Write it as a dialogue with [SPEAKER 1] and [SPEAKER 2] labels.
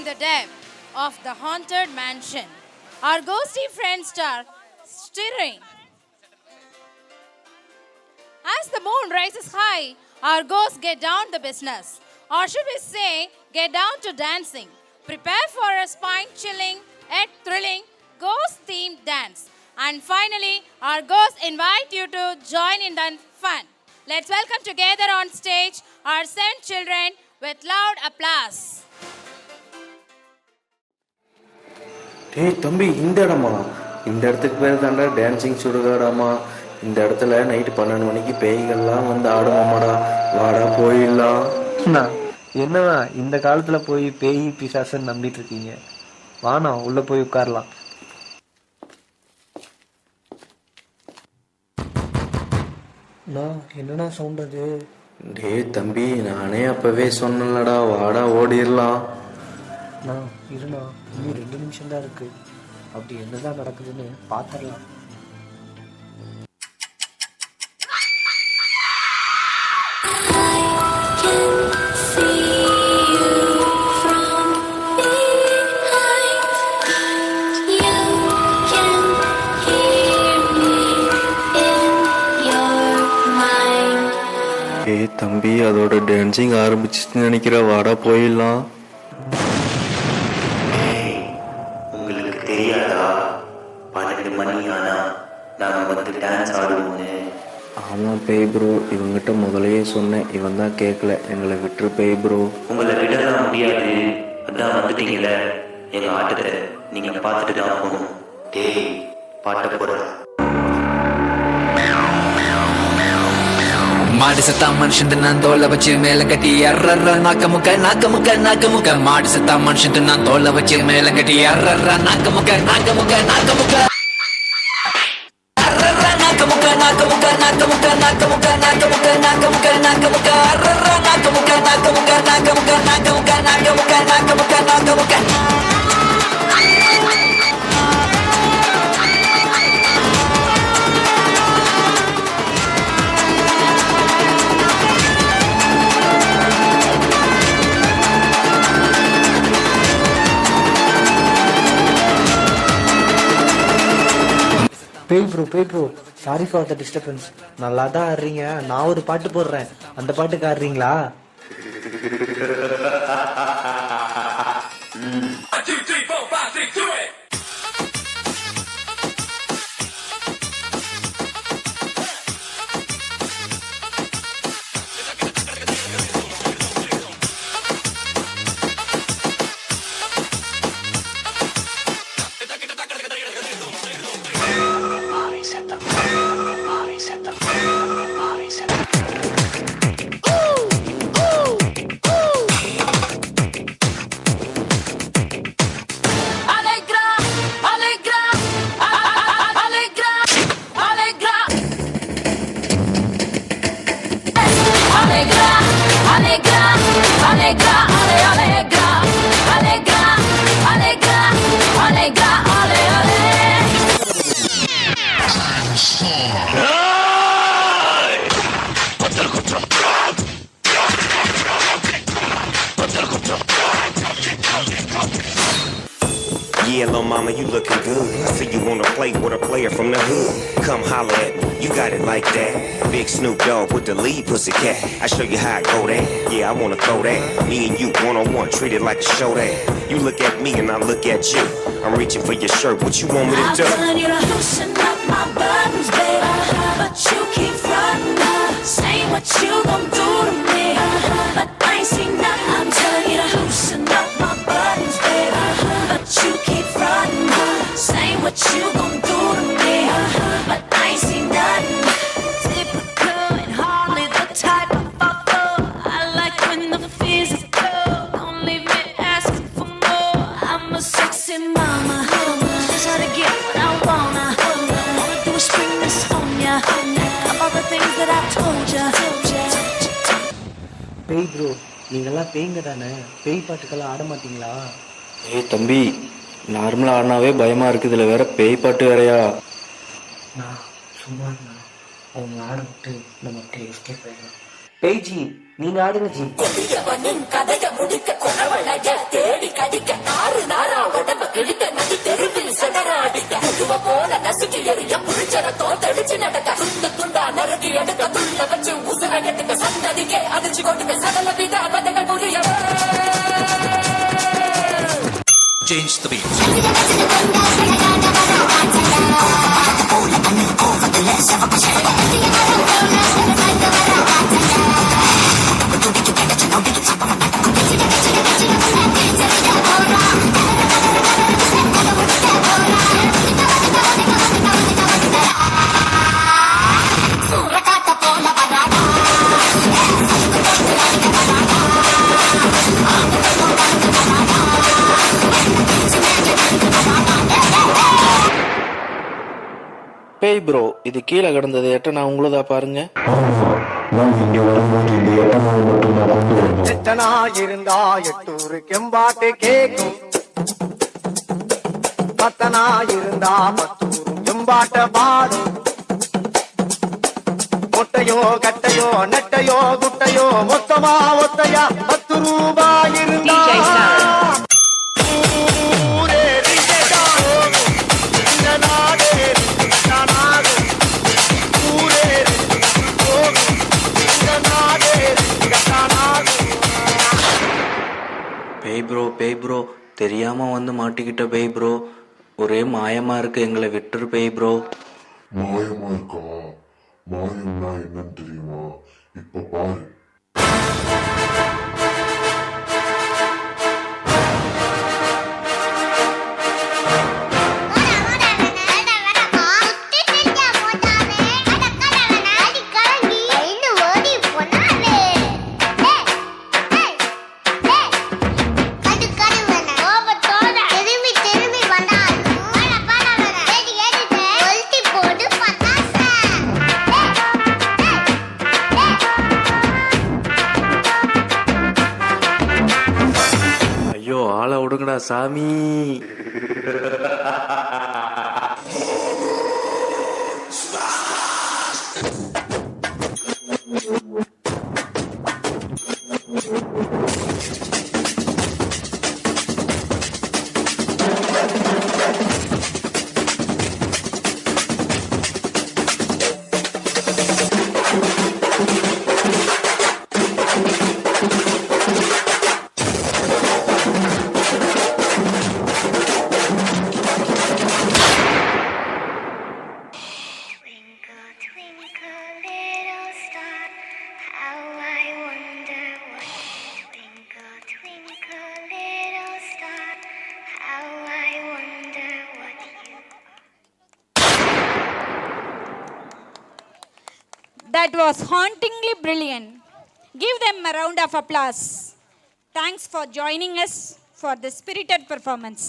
[SPEAKER 1] in the depth of the haunted mansion. Our ghosty friends are stirring. As the moon rises high, our ghosts get down to business. Or should we say, get down to dancing. Prepare for a spine-chilling yet thrilling ghost-themed dance. And finally, our ghosts invite you to join in the fun. Let's welcome together on stage our 7 children with loud applause.
[SPEAKER 2] டேய் தம்பி, இந்த இடத்துக்கு பேர் தாண்டா dancing சுடுகாடாமா. இந்த இடத்துல night 12 மணிக்கு பேய்கள்லாம் வந்து ஆடுமாமாடா. வாடா போயிடலாம்.
[SPEAKER 3] என்னவா இந்த காலத்துல போய் பேய் பிசாசுன்னு நம்பிட்டு இருக்கீங்க? வானா உள்ள போய் உட்காரலாம். என்னடா சவுண்ட் அது?
[SPEAKER 2] டேய் தம்பி, நானே அப்பவே சொன்னலடா, வாடா ஓடிடலாம்.
[SPEAKER 3] இருண்ணா, இன்னும் 2 நிமிஷம் தான் இருக்கு. அப்படி என்னதான் நடக்குதுன்னு பாத்திரலாம்.
[SPEAKER 2] ஏய் தம்பி, அதோட டான்சிங் ஆரம்பிச்சிச்சுன்னு நினைக்கிற, வாடா போயிடலாம்.
[SPEAKER 4] உங்களுக்கு தெரியாதா 12 மணி ஆனா நாம வந்து டான்ஸ் ஆடுவோம்னு?
[SPEAKER 2] ஆமாம் பேய் ப்ரோ, இவங்கிட்ட முதலையே சொன்னேன், இவன் தான் கேட்கல. எங்களை விட்டுரு பேய் ப்ரோ.
[SPEAKER 4] உங்களை விடலாம் முடியாது, அதான் வந்துட்டீங்களே. எங்க ஆட்டத்தை நீங்க பார்த்துட்டு தான் போகணும். டேய், பாட்ட போற
[SPEAKER 5] மாடு சத்தா மனுஷன் நான் தோலை வச்சு மேல கட்டி அர்ற நாக்க முக்க மாடு சத்தா மனுஷன் நான் தோலை வச்சு மேல கட்டி அர்ற நாக்க முக்க
[SPEAKER 3] பேய் bro, sorry for the disturbance. நல்லா தான் ஆடுறீங்க, நான் ஒரு பாட்டு போடுறேன், அந்த பாட்டுக்கு ஆடுறீங்களா?
[SPEAKER 6] Yeah, little mama, you looking good. I see you wanna play with a player from the hood. Come holler at me, you got it like that. Big Snoop Dogg with the lead pussycat. I show you how I go that. Yeah, I wanna throw that. Me and you one-on-one, treat it like a show that. You look at me and I look at you. I'm reaching for your shirt, what you want me to do?
[SPEAKER 7] I'm telling you to loosen up my buttons, baby, but you keep frontin', saying what you gon' do to me, but I ain't seen nothing. I'm telling you to loosen up my buttons, baby, but you keep frontin', saying what you gon' do to me, but I ain't seen nothing. Typical and hardly the type of fucker I like when the fears is low. Don't leave me asking for more. I'm a sexy mama, just how to get what I wanna. Wanna do is spring this on ya, of all the things that I told ya.
[SPEAKER 3] பேய் bro, நீங்கெல்லாம் பேய்ங்க தானே? பேய் பாட்டுக்கெல்லாம் ஆட மாட்டீங்களா?
[SPEAKER 2] ஏய் தம்பி, நார்மலாக ஆடினாவே பயமாக இருக்குது, இதில் வேற பேய் பாட்டு வேறையா?
[SPEAKER 3] நான் சும்மா அவங்க ஆட விட்டு நம்ம எஸ்கேப் ஆயிடலாம். பேய் ஜி, நீங்க ஆடுங்க ஜி.
[SPEAKER 5] Change the beat.
[SPEAKER 2] பேய் ப்ரோ, இது கீழே கிடந்தது எட்டனா உங்களுதா பாருங்க.
[SPEAKER 3] சித்தனா இருந்தா எட்டூரு கெம்பாட்டு கேக்கும், பத்தனா இருந்தா பத்தூரும் எம்பாட்ட பாடும். மொட்டையோ கட்டையோ நெட்டையோ குட்டையோ மொத்தமா ஒத்தையா 10 ரூபாய் இருந்தா ஊரே ரிஜெக்டாகும், இந்த நாடே ரிஜெக்டாகும். ஊரே ரிஜெக்டாகும், இந்த நாடே ரிஜெக்டாகும்.
[SPEAKER 2] பேய் ப்ரோ தெரியாம வந்து மாட்டிக்கிட்ட பேய் ப்ரோ. ஒரே மாயமா இருக்கு, எங்களை விட்டுரு பேய் ப்ரோ.
[SPEAKER 8] மாயமா இருக்கா? மாயம்னா என்னன்னு தெரியுமா? இப்ப பாரு.
[SPEAKER 2] ஐயோ ஆளை விடுங்கடா சாமி.
[SPEAKER 1] That was hauntingly brilliant. Give them a round of applause. Thanks for joining us for the spirited performance.